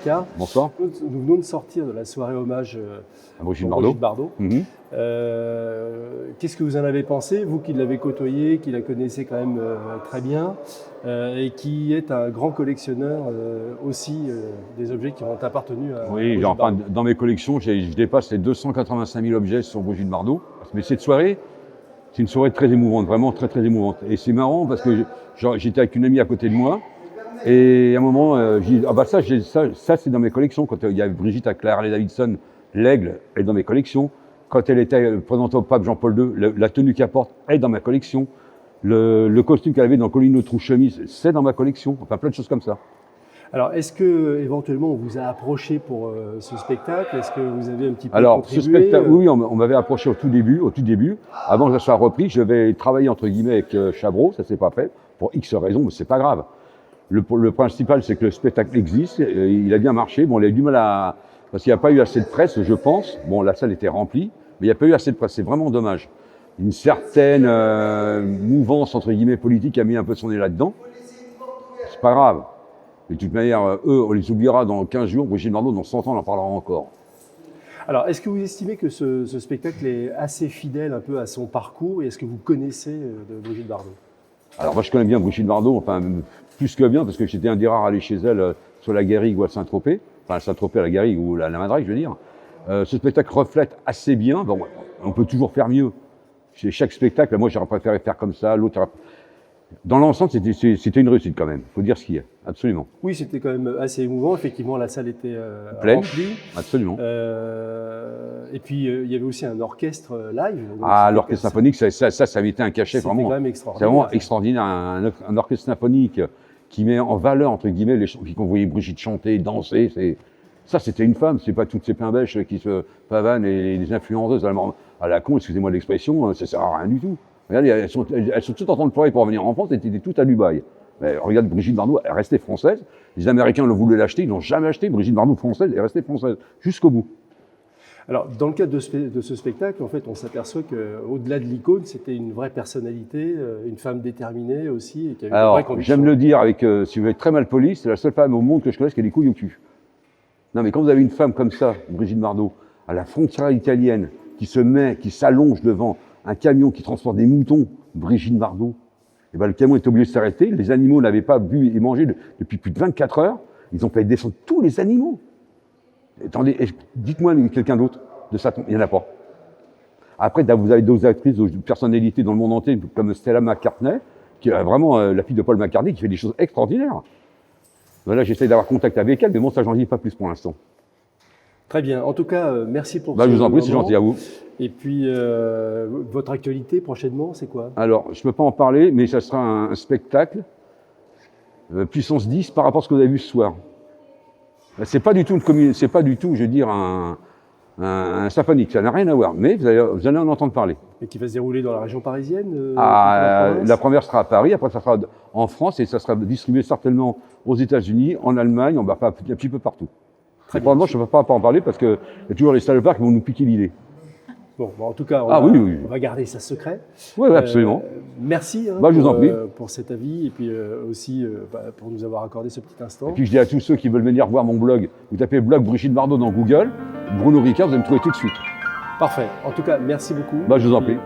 Descartes. Bonsoir. Nous venons de sortir de la soirée hommage À Brigitte pour Bardot. Brigitte Bardot. Mhm. Qu'est-ce que vous en avez pensé, vous qui l'avez côtoyée, qui la connaissez quand même très bien, et qui est un grand collectionneur aussi des objets qui ont appartenu à Oui, Brigitte enfin, Bardot. dans mes collections, je dépasse les 285 000 objets sur Brigitte Bardot. Mais cette soirée, c'est une soirée très émouvante, vraiment très très émouvante. Et c'est marrant parce que j'étais avec une amie à côté de moi, et à un moment, j'ai dit, ah bah ça c'est dans mes collections. Quand il y a Brigitte à Claire Harley-Davidson, l'aigle est dans mes collections. Quand elle était présentée au pape Jean-Paul II, la tenue qu'elle porte est dans ma collection. Le costume qu'elle avait dans Colline Trou chemise, c'est dans ma collection. Enfin, plein de choses comme ça. Alors, est-ce que éventuellement on vous a approché pour ce spectacle? Est-ce que vous avez un petit peu Alors, ce contribué spectacle, oui, on m'avait approché au tout début. Avant que ça soit repris, je vais travailler entre guillemets avec Chabrol, ça s'est pas fait, pour X raisons, mais c'est pas grave. Le principal, c'est que le spectacle existe, il a bien marché. Bon, il a eu du mal à... Parce qu'il n'y a pas eu assez de presse, je pense. Bon, la salle était remplie, mais il n'y a pas eu assez de presse, c'est vraiment dommage. Une certaine mouvance, entre guillemets, politique a mis un peu son nez là-dedans. C'est pas grave. De toute manière, eux, on les oubliera dans 15 jours. Brigitte Bardot, dans 100 ans, on en parlera encore. Alors, est-ce que vous estimez que ce spectacle est assez fidèle un peu à son parcours, et est-ce que vous connaissez de Brigitte Bardot? Alors moi je connais bien Brigitte Bardot, enfin plus que bien, parce que j'étais un des rares à aller chez elle sur la Garrigue ou à Saint-Tropez, enfin à Saint-Tropez, à la Garrigue ou à la Madrigue, je veux dire. Ce spectacle reflète assez bien, bon, on peut toujours faire mieux. Chez chaque spectacle, moi j'aurais préféré faire comme ça, l'autre aurait... Dans l'ensemble, c'était une réussite quand même, il faut dire ce qu'il y a, absolument. Oui, c'était quand même assez émouvant, effectivement, la salle était Pleine, remplie. absolument. Et puis, il y avait aussi un orchestre live. Ah, l'orchestre symphonique, ça avait été un cachet vraiment. C'était quand même C'est extraordinaire. vraiment extraordinaire, un orchestre symphonique qui met en valeur, entre guillemets, les chansons, qu'on voyait Brigitte chanter, danser, ça c'était une femme, c'est pas toutes ces pains-bêches qui se pavanent et les influenceuses à la con, excusez-moi de l'expression, ça sert à rien du tout. Regardez, elles sont toutes en train de pleurer pour revenir en France, elles étaient toutes à Dubaï. Mais regarde, Brigitte Bardot, elle est restée française, les Américains l'ont voulu l'acheter, ils l'ont jamais acheté, Brigitte Bardot française, elle est restée française, jusqu'au bout. Alors, dans le cadre de ce spectacle, en fait, on s'aperçoit qu'au-delà de l'icône, c'était une vraie personnalité, une femme déterminée aussi, et qui avait une vraie conviction. J'aime le dire avec, si vous êtes très mal poli, c'est la seule femme au monde que je connaisse qui a des couilles au cul. Non, mais quand vous avez une femme comme ça, Brigitte Bardot, à la frontière italienne, qui se met, qui s'allonge devant un camion qui transporte des moutons, Brigitte Bardot, et ben le camion est obligé de s'arrêter, les animaux n'avaient pas bu et mangé depuis plus de 24 heures, ils ont fait descendre tous les animaux. Attendez, dites-moi quelqu'un d'autre de ça, il n'y en a pas. Après, vous avez d'autres actrices, d'autres personnalités dans le monde entier, comme Stella McCartney, qui est vraiment la fille de Paul McCartney, qui fait des choses extraordinaires. Voilà, j'essaie d'avoir contact avec elle, mais bon, ça, j'en dis pas plus pour l'instant. Très bien. En tout cas, merci pour Je vous en prie, c'est gentil à vous. Et puis, votre actualité prochainement, c'est quoi? Alors, je peux pas en parler, mais ça sera un spectacle puissance 10 par rapport à ce que vous avez vu ce soir. C'est pas du tout, je veux dire, un symphonique, ça n'a rien à voir, mais vous allez en entendre parler. Et qui va se dérouler dans la région parisienne La première sera à Paris, après ça sera en France et ça sera distribué certainement aux États-Unis, en Allemagne, un petit peu partout. Probablement, je ne peux pas en parler parce qu'il y a toujours les salopards qui vont nous piquer l'idée. Bon, en tout cas, on va garder ça secret. Oui, absolument. Merci je vous en prie. Pour cet avis et puis aussi pour nous avoir accordé ce petit instant. Et puis je dis à tous ceux qui veulent venir voir mon blog, vous tapez blog Brigitte Bardot dans Google, Bruno Ricard, vous allez me trouver tout de suite. Parfait. En tout cas, merci beaucoup. Je vous en prie.